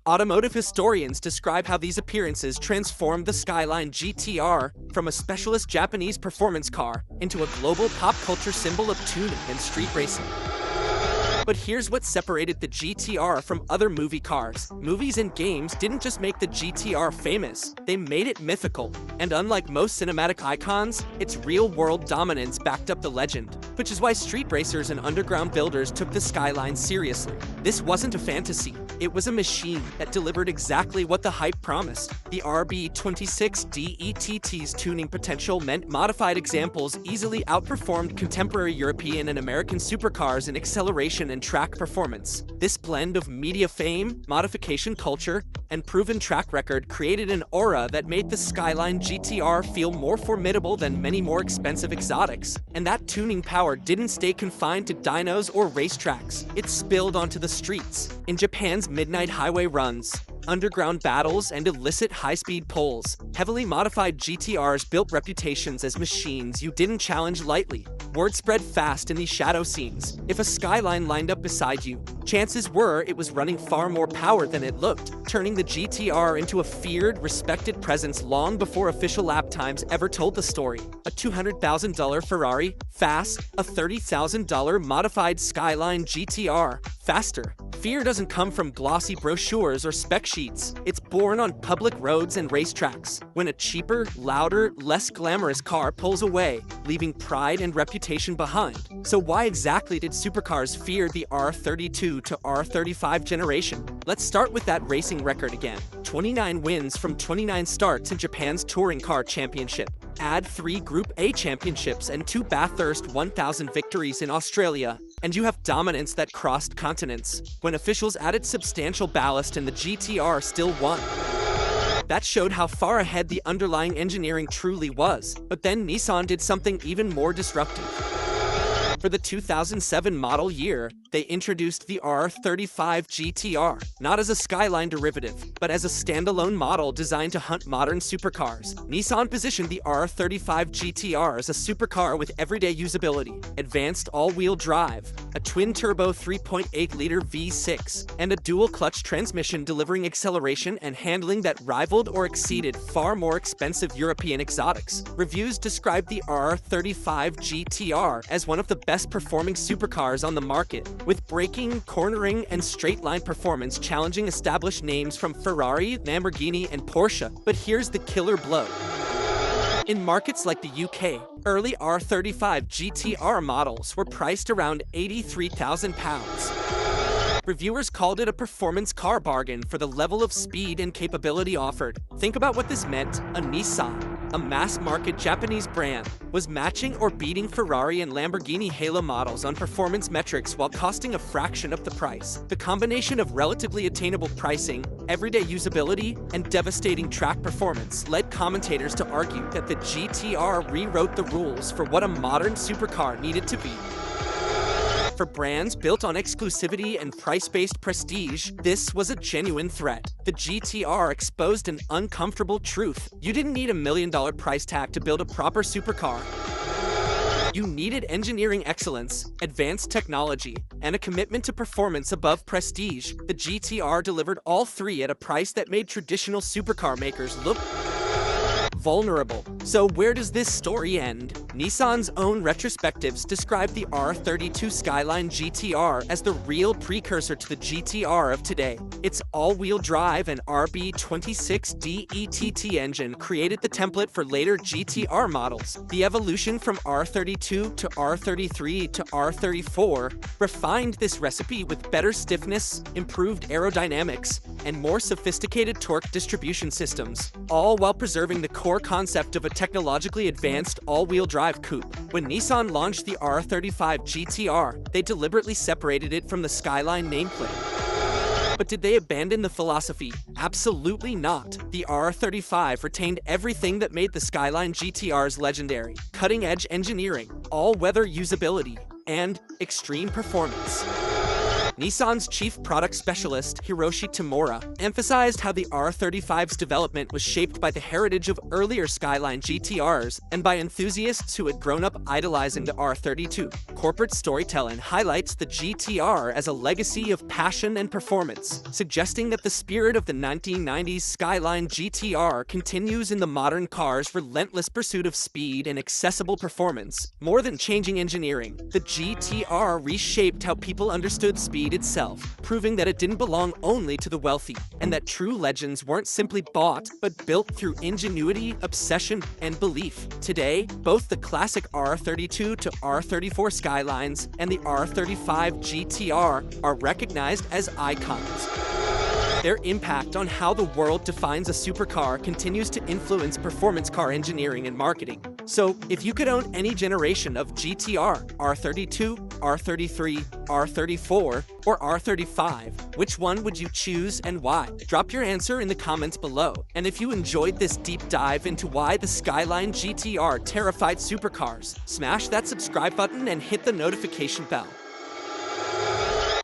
Automotive historians describe how these appearances transformed the Skyline GT-R from a specialist Japanese performance car into a global pop culture symbol of tuning and street racing. But here's what separated the GT-R from other movie cars. Movies and games didn't just make the GT-R famous, they made it mythical. And unlike most cinematic icons, its real-world dominance backed up the legend, which is why street racers and underground builders took the Skyline seriously. This wasn't a fantasy, it was a machine that delivered exactly what the hype promised. The RB26DETT's tuning potential meant modified examples easily outperformed contemporary European and American supercars in acceleration and track performance. This blend of media fame, modification culture, and proven track record created an aura that made the Skyline GT-R feel more formidable than many more expensive exotics. And that tuning power didn't stay confined to dynos or racetracks. It spilled onto the streets. In Japan's midnight highway runs, underground battles, and illicit high-speed pulls, heavily modified GT-Rs built reputations as machines you didn't challenge lightly. Word spread fast in these shadow scenes. If a Skyline lined up beside you, chances were it was running far more power than it looked, turning the GT-R into a feared, respected presence long before official lap times ever told the story. A $200,000 Ferrari, fast, a $30,000 modified Skyline GT-R, faster. Fear doesn't come from glossy brochures or spec sheets. It's born on public roads and racetracks, when a cheaper, louder, less glamorous car pulls away, leaving pride and reputation behind. So why exactly did supercars fear the R32 to R35 generation? Let's start with that racing record again. 29 wins from 29 starts in Japan's Touring Car Championship. Add 3 Group A championships and 2 Bathurst 1000 victories in Australia, and you have dominance that crossed continents. When officials added substantial ballast and the GT-R still won. That showed how far ahead the underlying engineering truly was. But then Nissan did something even more disruptive. For the 2007 model year, they introduced the R35 GT-R, not as a Skyline derivative, but as a standalone model designed to hunt modern supercars. Nissan positioned the R35 GT-R as a supercar with everyday usability, advanced all-wheel drive, a twin-turbo 3.8-liter V6, and a dual-clutch transmission delivering acceleration and handling that rivaled or exceeded far more expensive European exotics. Reviews described the R35 GT-R as one of the best-performing supercars on the market, with braking, cornering, and straight-line performance challenging established names from Ferrari, Lamborghini, and Porsche. But here's the killer blow. In markets like the UK, early R35 GT-R models were priced around £83,000. Reviewers called it a performance car bargain for the level of speed and capability offered. Think about what this meant. A Nissan, a mass-market Japanese brand, was matching or beating Ferrari and Lamborghini Halo models on performance metrics while costing a fraction of the price. The combination of relatively attainable pricing, everyday usability, and devastating track performance led commentators to argue that the GT-R rewrote the rules for what a modern supercar needed to be. For brands built on exclusivity and price-based prestige, this was a genuine threat. The GT-R exposed an uncomfortable truth. You didn't need $1 million price tag to build a proper supercar. You needed engineering excellence, advanced technology, and a commitment to performance above prestige. The GT-R delivered all three at a price that made traditional supercar makers look vulnerable. So where does this story end? Nissan's own retrospectives describe the R32 Skyline GT-R as the real precursor to the GT-R of today. Its all-wheel drive and RB26DETT engine created the template for later GT-R models. The evolution from R32 to R33 to R34 refined this recipe with better stiffness, improved aerodynamics, and more sophisticated torque distribution systems, all while preserving the core concept of a technologically advanced all-wheel drive coupe. When Nissan launched the R35 GT-R, they deliberately separated it from the Skyline nameplate. But did they abandon the philosophy? Absolutely not. The R35 retained everything that made the Skyline GT-Rs legendary: cutting-edge engineering, all-weather usability, and extreme performance. Nissan's chief product specialist, Hiroshi Tamura, emphasized how the R35's development was shaped by the heritage of earlier Skyline GT-Rs and by enthusiasts who had grown up idolizing the R32. Corporate storytelling highlights the GT-R as a legacy of passion and performance, suggesting that the spirit of the 1990s Skyline GT-R continues in the modern car's relentless pursuit of speed and accessible performance. More than changing engineering, the GT-R reshaped how people understood speed itself, proving that it didn't belong only to the wealthy, and that true legends weren't simply bought, but built through ingenuity, obsession, and belief. Today, both the classic R32 to R34 Skylines and the R35 GT-R are recognized as icons. Their impact on how the world defines a supercar continues to influence performance car engineering and marketing. So, if you could own any generation of GT-R, R32, R33, R34, or R35, which one would you choose and why? Drop your answer in the comments below. And if you enjoyed this deep dive into why the Skyline GT-R terrified supercars, smash that subscribe button and hit the notification bell.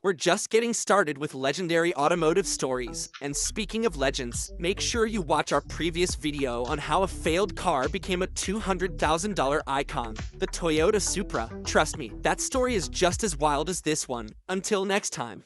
We're just getting started with legendary automotive stories. And speaking of legends, make sure you watch our previous video on how a failed car became a $200,000 icon, the Toyota Supra. Trust me, that story is just as wild as this one. Until next time.